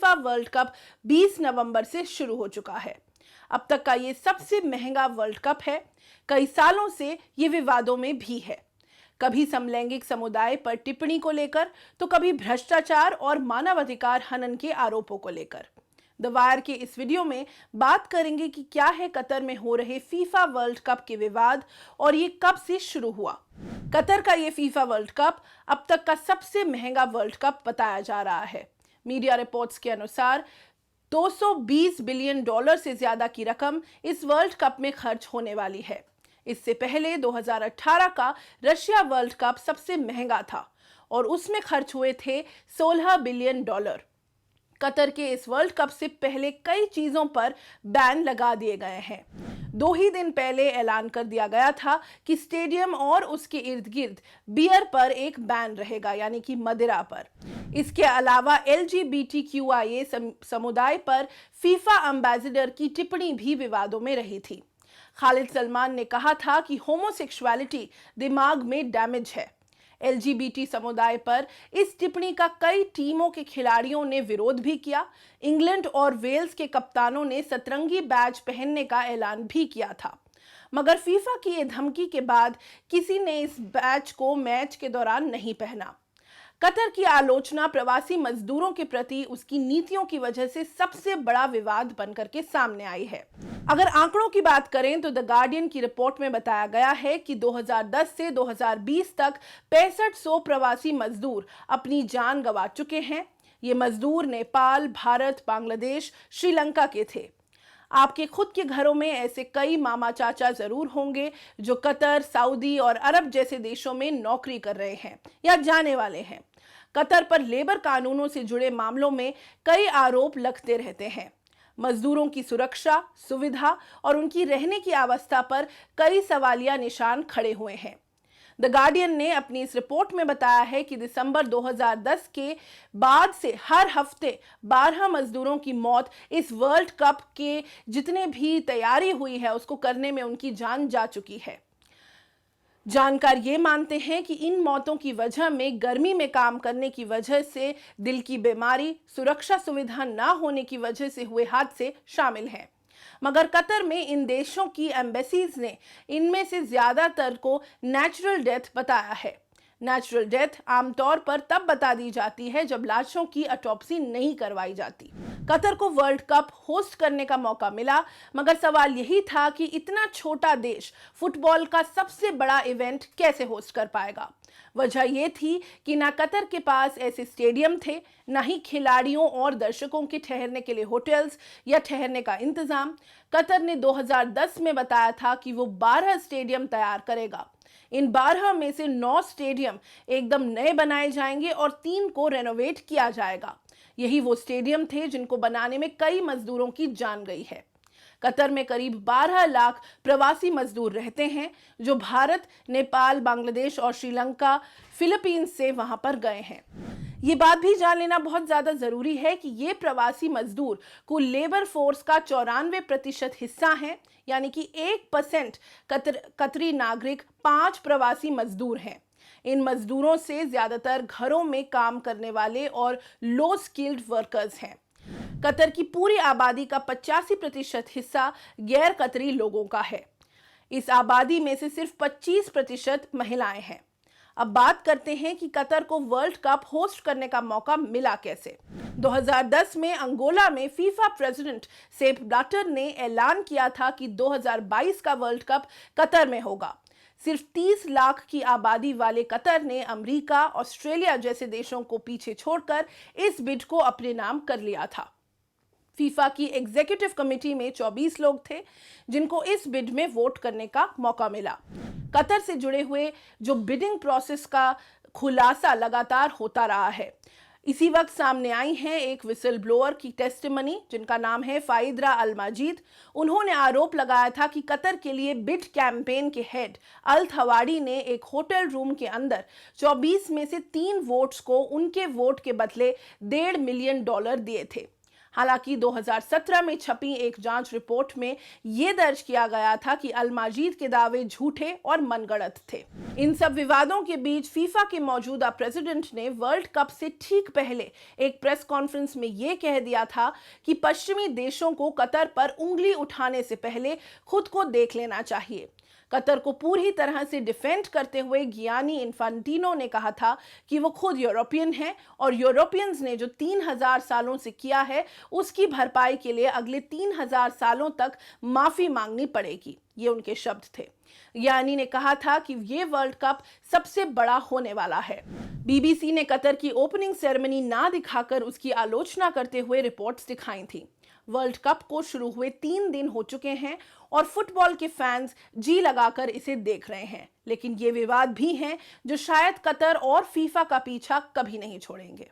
FIFA world cup 20 नवंबर से शुरू हो चुका है। अब तक का ये सबसे महंगा वर्ल्ड कप है। कई सालों से ये विवादों में भी है, कभी समलैंगिक समुदाय पर टिप्पणी को लेकर, तो कभी भ्रष्टाचार और मानवाधिकार हनन के आरोपों को लेकर। द वायर के इस वीडियो में बात करेंगे कि क्या है कतर में हो रहे फीफा वर्ल्ड कप के विवाद और ये कब से शुरू हुआ। कतर का ये फीफा वर्ल्ड कप अब तक का सबसे महंगा वर्ल्ड कप बताया जा रहा है। मीडिया रिपोर्ट्स के अनुसार $220 बिलियन से ज्यादा की रकम इस वर्ल्ड कप में खर्च होने वाली है। इससे पहले 2018 का रशिया वर्ल्ड कप सबसे महंगा था और उसमें खर्च हुए थे $16 बिलियन। कतर के इस वर्ल्ड कप से पहले कई चीजों पर बैन लगा दिए गए हैं। 2 ही दिन पहले ऐलान कर दिया गया था कि स्टेडियम और उसके इर्द गिर्द बियर पर एक बैन रहेगा, यानी कि मदिरा पर। इसके अलावा LGBTQIA समुदाय पर फीफा एम्बेसडर की टिप्पणी भी विवादों में रही थी। खालिद सलमान ने कहा था कि होमोसेक्सुअलिटी दिमाग में डैमेज है। LGBT समुदाय पर इस टिप्पणी का कई टीमों के खिलाड़ियों ने विरोध भी किया। इंग्लैंड और वेल्स के कप्तानों ने सतरंगी बैज पहनने का ऐलान भी किया था, मगर फीफा की ये धमकी के बाद किसी ने इस बैज को मैच के दौरान नहीं पहना। कतर की आलोचना प्रवासी मजदूरों के प्रति उसकी नीतियों की वजह से सबसे बड़ा विवाद बनकर के सामने आई है। अगर आंकड़ों की बात करें तो द गार्डियन की रिपोर्ट में बताया गया है कि 2010 से 2020 तक 6500 प्रवासी मजदूर अपनी जान गंवा चुके हैं। ये मजदूर नेपाल, भारत, बांग्लादेश, श्रीलंका के थे। आपके खुद के घरों में ऐसे कई मामा चाचा जरूर होंगे जो कतर, सऊदी और अरब जैसे देशों में नौकरी कर रहे हैं या जाने वाले हैं। कतर पर लेबर कानूनों से जुड़े मामलों में कई आरोप लगते रहते हैं। मजदूरों की सुरक्षा, सुविधा और उनकी रहने की अवस्था पर कई सवालिया निशान खड़े हुए हैं। द गार्डियन ने अपनी इस रिपोर्ट में बताया है कि दिसंबर 2010 के बाद से हर हफ्ते 12 मजदूरों की मौत इस वर्ल्ड कप के जितने भी तैयारी हुई है उसको करने में उनकी जान जा चुकी है। जानकार ये मानते हैं कि इन मौतों की वजह में गर्मी में काम करने की वजह से, दिल की बीमारी, सुरक्षा सुविधा ना होने की वजह से हुए हादसे शामिल हैं। मगर कतर में इन देशों की एम्बेसीज ने इनमें से ज्यादातर को नेचुरल डेथ बताया है। नेचुरल डेथ आमतौर पर तब बता दी जाती है जब लाशों की ऑटोप्सी नहीं करवाई जाती। कतर को वर्ल्ड कप होस्ट करने का मौका मिला, मगर सवाल यही था कि इतना छोटा देश फुटबॉल का सबसे बड़ा इवेंट कैसे होस्ट कर पाएगा। वजह यह थी कि ना कतर के पास ऐसे स्टेडियम थे, ना ही खिलाड़ियों और दर्शकों के ठहरने के लिए होटल्स या ठहरने का इंतजाम। कतर ने 2010 में बताया था कि वो 12 स्टेडियम तैयार करेगा। इन 12 में से 9 स्टेडियम एकदम नए बनाए जाएंगे और 3 को रेनोवेट किया जाएगा। यही वो स्टेडियम थे जिनको बनाने में कई मजदूरों की जान गई है। कतर में करीब 12 लाख प्रवासी मजदूर रहते हैं जो भारत, नेपाल, बांग्लादेश और श्रीलंका, फिलीपींस से वहां पर गए हैं। ये बात भी जान लेना बहुत ज्यादा जरूरी है कि ये प्रवासी मजदूर कुल लेबर फोर्स का 94% हिस्सा हैं, यानी कि 1% कतरी नागरिक 5 प्रवासी मजदूर हैं। इन मजदूरों से ज्यादातर घरों में काम करने वाले और लो स्किल्ड वर्कर्स हैं। कतर की पूरी आबादी का 85% हिस्सा गैर कतरी लोगों का है। इस आबादी में से सिर्फ 25% महिलाएं हैं। अब बात करते हैं कि कतर को वर्ल्ड कप होस्ट करने का मौका मिला कैसे। 2010 में अंगोला में फीफा प्रेसिडेंट सेप ब्लैटर ने ऐलान किया था कि 2022 का वर्ल्ड कप कतर में होगा। सिर्फ 30 लाख की आबादी वाले कतर ने अमेरिका, ऑस्ट्रेलिया जैसे देशों को पीछे छोड़कर इस बिड को अपने नाम कर लिया था। फीफा की एग्जीक्यूटिव कमेटी में 24 लोग थे जिनको इस बिड में वोट करने का मौका मिला। कतर से जुड़े हुए जो बिडिंग प्रोसेस का खुलासा लगातार होता रहा है। इसी वक्त सामने आई है एक विसल ब्लोअर की टेस्टिमनी जिनका नाम है फाइदरा अल माजिद। उन्होंने आरोप लगाया था कि कतर के लिए बिड कैंपेन के हेड अल थवाड़ी ने एक होटल रूम के अंदर 24 में से 3 वोट्स को उनके वोट के बदले $1.5 मिलियन दिए थे। हालांकि 2017 में छपी एक जांच रिपोर्ट में यह दर्ज किया गया था कि अल माजिद के दावे झूठे और मनगढ़ंत थे। इन सब विवादों के बीच फीफा के मौजूदा प्रेसिडेंट ने वर्ल्ड कप से ठीक पहले एक प्रेस कॉन्फ्रेंस में यह कह दिया था कि पश्चिमी देशों को कतर पर उंगली उठाने से पहले खुद को देख लेना चाहिए। कतर को पूरी तरह से डिफेंड करते हुए गियानी इन्फांटिनो ने कहा था कि वो खुद यूरोपियन हैं और यूरोपियंस ने जो 3000 सालों से किया है उसकी भरपाई के लिए अगले 3000 सालों तक माफी मांगनी पड़ेगी। ये उनके शब्द थे। गियानी ने कहा था कि ये वर्ल्ड कप सबसे बड़ा होने वाला है। बीबीसी ने कतर की ओपनिंग सेरेमनी ना दिखाकर उसकी आलोचना करते हुए रिपोर्ट्स दिखाई थी। वर्ल्ड कप को शुरू हुए 3 दिन हो चुके हैं और फुटबॉल के फैंस जी लगाकर इसे देख रहे हैं, लेकिन ये विवाद भी हैं जो शायद कतर और फीफा का पीछा कभी नहीं छोड़ेंगे।